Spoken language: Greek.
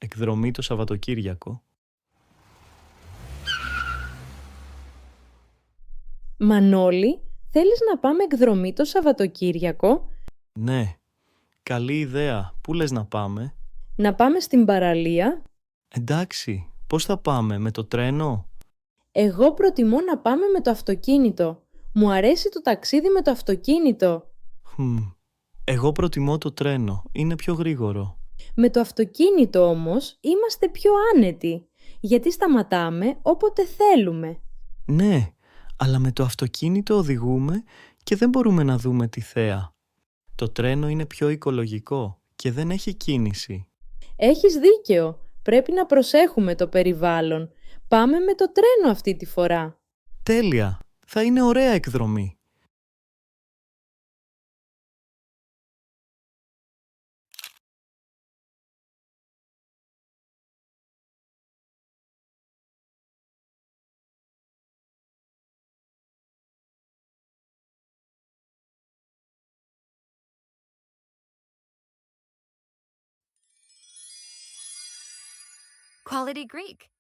εκδρομή το Σαββατοκύριακο. Μανώλη, θέλεις να πάμε εκδρομή το Σαββατοκύριακο? Ναι, καλή ιδέα. Πού λες να πάμε? Να πάμε στην παραλία? Εντάξει, πώς θα πάμε, με το τρένο? Εγώ προτιμώ να πάμε με το αυτοκίνητο. Μου αρέσει το ταξίδι με το αυτοκίνητο. Εγώ προτιμώ το τρένο, είναι πιο γρήγορο. Με το αυτοκίνητο όμως είμαστε πιο άνετοι, γιατί σταματάμε όποτε θέλουμε. Ναι, αλλά με το αυτοκίνητο οδηγούμε και δεν μπορούμε να δούμε τη θέα. Το τρένο είναι πιο οικολογικό και δεν έχει κίνηση. Έχεις δίκαιο, πρέπει να προσέχουμε το περιβάλλον. Πάμε με το τρένο αυτή τη φορά. Τέλεια, θα είναι ωραία εκδρομή. Quality Greek.